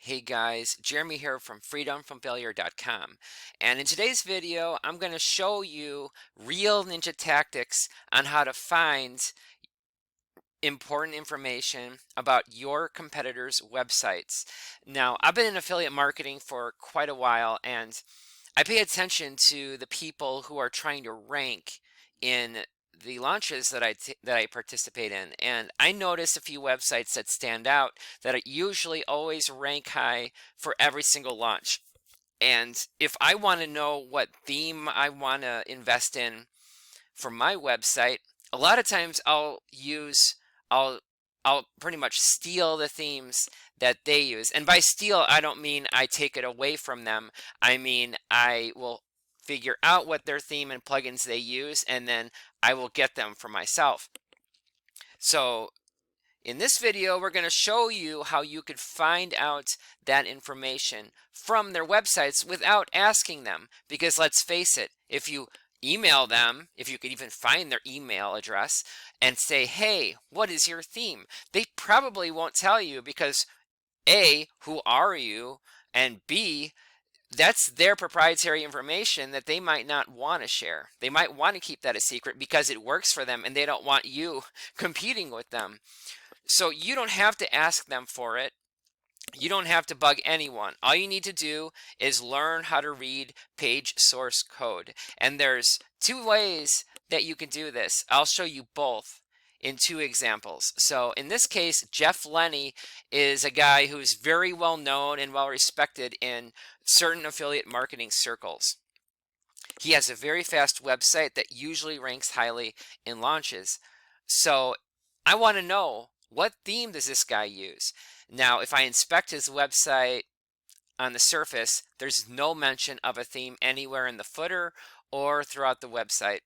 Hey guys, Jeremy here from freedomfromfailure.com. And in today's video, I'm going to show you real ninja tactics on how to find important information about your competitors' websites. Now, I've been in affiliate marketing for quite a while, and I pay attention to the people who are trying to rank in the launches that I participate in, and I notice a few websites that stand out that are usually always rank high for every single launch. And if I want to know what theme I want to invest in for my website, a lot of times I'll I'll pretty much steal the themes that they use. And by steal, I don't mean I take it away from them. I mean I will figure out what their theme and plugins they use, and then I will get them for myself. So in this video, we're going to show you how you could find out that information from their websites without asking them. Because let's face it, if you email them, if you could even find their email address and say, hey, what is your theme? They probably won't tell you because A, who are you? And B, that's their proprietary information that they might not want to share. They might want to keep that a secret because it works for them and they don't want you competing with them. So you don't have to ask them for it. You don't have to bug anyone. All you need to do is learn how to read page source code. And there's two ways that you can do this. I'll show you both in two examples. So in this case, Jeff Lenny is a guy who's very well known and well respected in certain affiliate marketing circles. He has a very fast website that usually ranks highly in launches. So I want to know, what theme does this guy use? Now, if I inspect his website on the surface, there's no mention of a theme anywhere in the footer or throughout the website.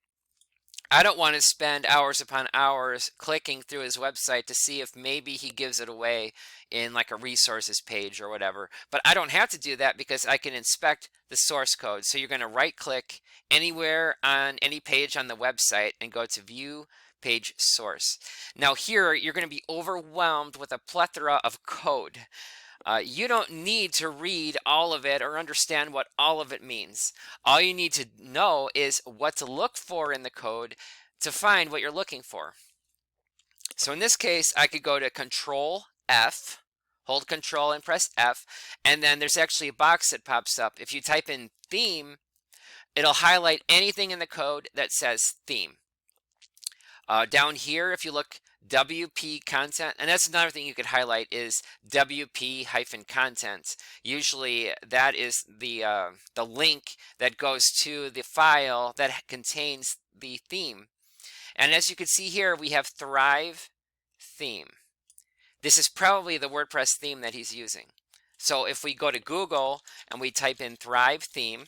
I don't want to spend hours upon hours clicking through his website to see if maybe he gives it away in like a resources page or whatever. But I don't have to do that because I can inspect the source code. So you're going to right click anywhere on any page on the website and go to view page source. Now here you're going to be overwhelmed with a plethora of code. You don't need to read all of it or understand what all of it means. All you need to know is what to look for in the code to find what you're looking for. So in this case, I could go to Control F, hold Control and press F, and then there's actually a box that pops up. If you type in theme, it'll highlight anything in the code that says theme. Down here, if you look, WP content, and that's another thing you could highlight is WP-content. Usually that is the link that goes to the file that contains the theme. And as you can see here, we have Thrive theme. This is probably the WordPress theme that he's using. So if we go to Google and we type in Thrive theme,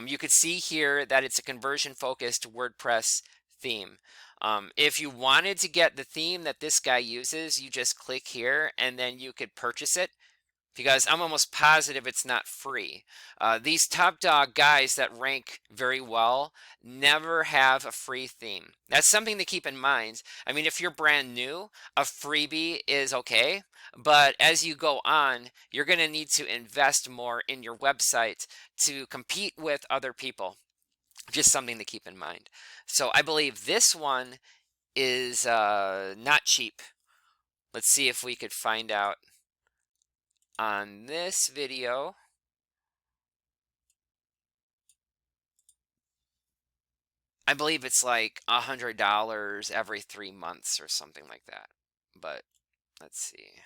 you could see here that it's a conversion-focused WordPress theme. If you wanted to get the theme that this guy uses, you just click here and then you could purchase it, because I'm almost positive it's not free. These top dog guys that rank very well never have a free theme. That's something to keep in mind. I mean, if you're brand new, a freebie is okay, but as you go on, you're going to need to invest more in your website to compete with other people. Just something to keep in mind. So I believe this one is not cheap. Let's see if we could find out on this video. I believe it's like $100 every 3 months or something like that. But let's see.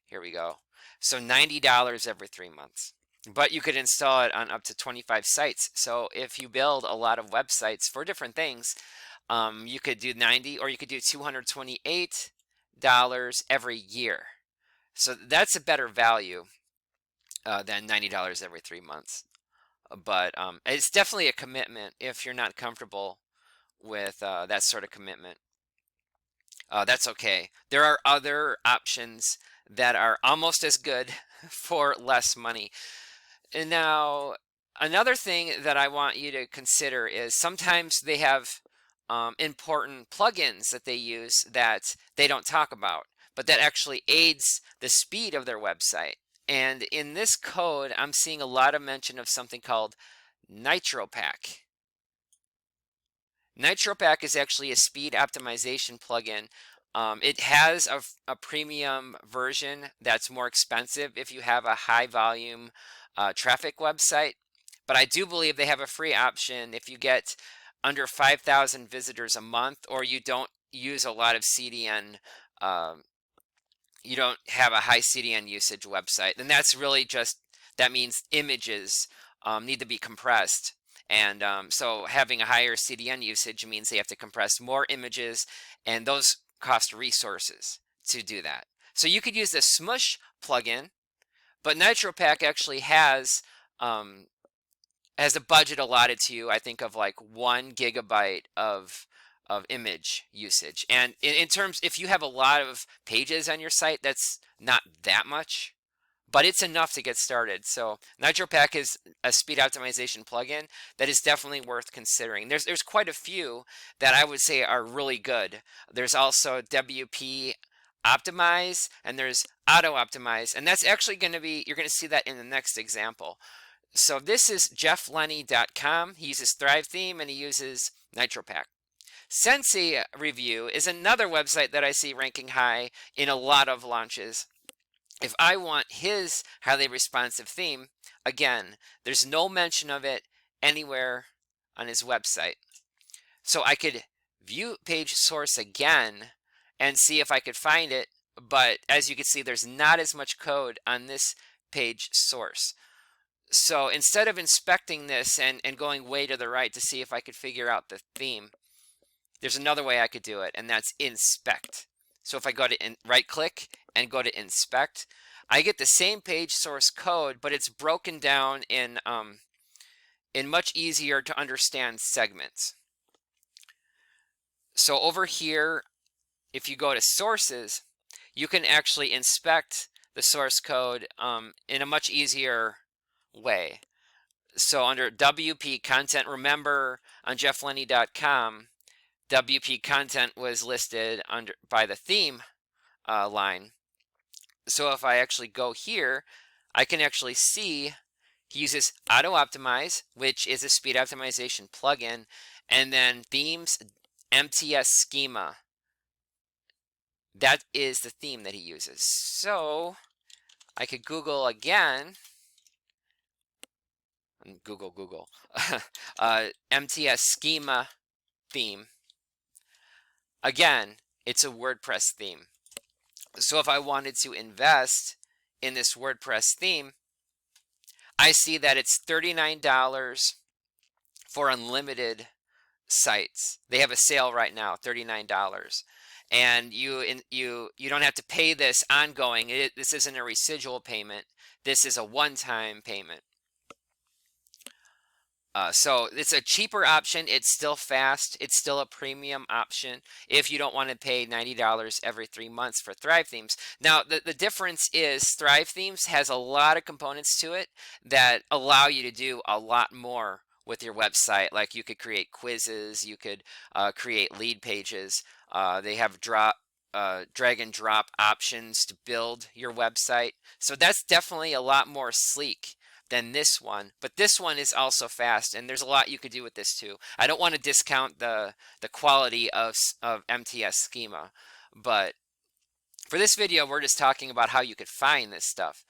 Here we go. So $90 every 3 months. But you could install it on up to 25 sites. So if you build a lot of websites for different things, you could do 90, or you could do $228 every year. So that's a better value than $90 every 3 months. But it's definitely a commitment if you're not comfortable with that sort of commitment. That's okay. There are other options that are almost as good for less money. And now, another thing that I want you to consider is sometimes they have important plugins that they use that they don't talk about, but that actually aids the speed of their website. And in this code, I'm seeing a lot of mention of something called NitroPack. NitroPack is actually a speed optimization plugin. It has a premium version that's more expensive if you have a high volume traffic website. But I do believe they have a free option if you get under 5,000 visitors a month, or you don't use a lot of CDN, you don't have a high CDN usage website. Then that's really just, that means images need to be compressed. And so having a higher CDN usage means they have to compress more images, and those cost resources to do that. So you could use the Smush plugin, but NitroPack actually has a budget allotted to you, I think, of like 1 GB of image usage. And in terms, if you have a lot of pages on your site, that's not that much, but it's enough to get started. So NitroPack is a speed optimization plugin that is definitely worth considering. There's quite a few that I would say are really good. There's also WP Optimize, and there's Auto Optimize, and that's actually going to be, you're going to see that in the next example. So this is jefflenny.com. He uses Thrive theme and he uses NitroPack. Sensei Review is another website that I see ranking high in a lot of launches. If I want his highly responsive theme, again, there's no mention of it anywhere on his website. So I could view page source again and see if I could find it, but as you can see, there's not as much code on this page source. So instead of inspecting this and going way to the right to see if I could figure out the theme, there's another way I could do it, and that's inspect. So if I go to right click and go to inspect, I get the same page source code, but it's broken down in much easier to understand segments. So over here, if you go to sources, you can actually inspect the source code in a much easier way. So under WP content, remember on jefflenny.com, WP content was listed under by the theme line. So if I actually go here, I can actually see he uses Auto Optimize, which is a speed optimization plugin, and then themes MTS schema. That is the theme that he uses. So I could Google again. Google MTS schema theme. Again, it's a WordPress theme. So if I wanted to invest in this WordPress theme, I see that it's $39 for unlimited sites. They have a sale right now, $39. And you don't have to pay this ongoing. This isn't a residual payment. This is a one-time payment. So it's a cheaper option. It's still fast. It's still a premium option if you don't want to pay $90 every 3 months for Thrive Themes. Now, the difference is Thrive Themes has a lot of components to it that allow you to do a lot more with your website. Like you could create quizzes, you could create lead pages. They have drag and drop options to build your website. So that's definitely a lot more sleek than this one, but this one is also fast, and there's a lot you could do with this too. I don't want to discount the quality of MTS schema, but for this video, we're just talking about how you could find this stuff.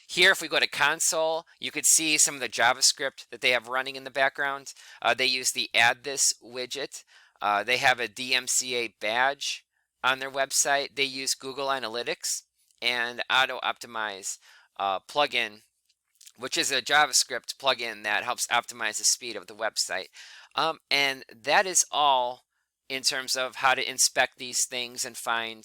Here, if we go to console, you could see some of the JavaScript that they have running in the background. They use the add this widget. They have a DMCA badge on their website. They use Google Analytics and Auto Optimize plugin, which is a JavaScript plugin that helps optimize the speed of the website. And that is all in terms of how to inspect these things and find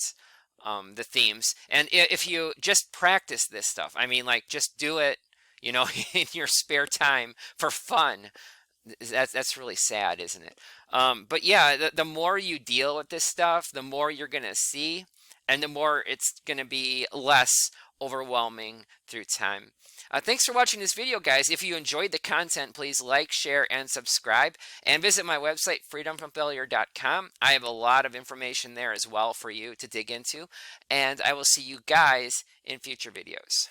the themes. And if you just practice this stuff, I mean, like just do it, you know, in your spare time for fun. That's really sad, isn't it? But yeah, the more you deal with this stuff, the more you're going to see, and the more it's going to be less overwhelming through time. Thanks for watching this video, guys. If you enjoyed the content, please like, share, and subscribe. And visit my website, freedomfromfailure.com. I have a lot of information there as well for you to dig into. And I will see you guys in future videos.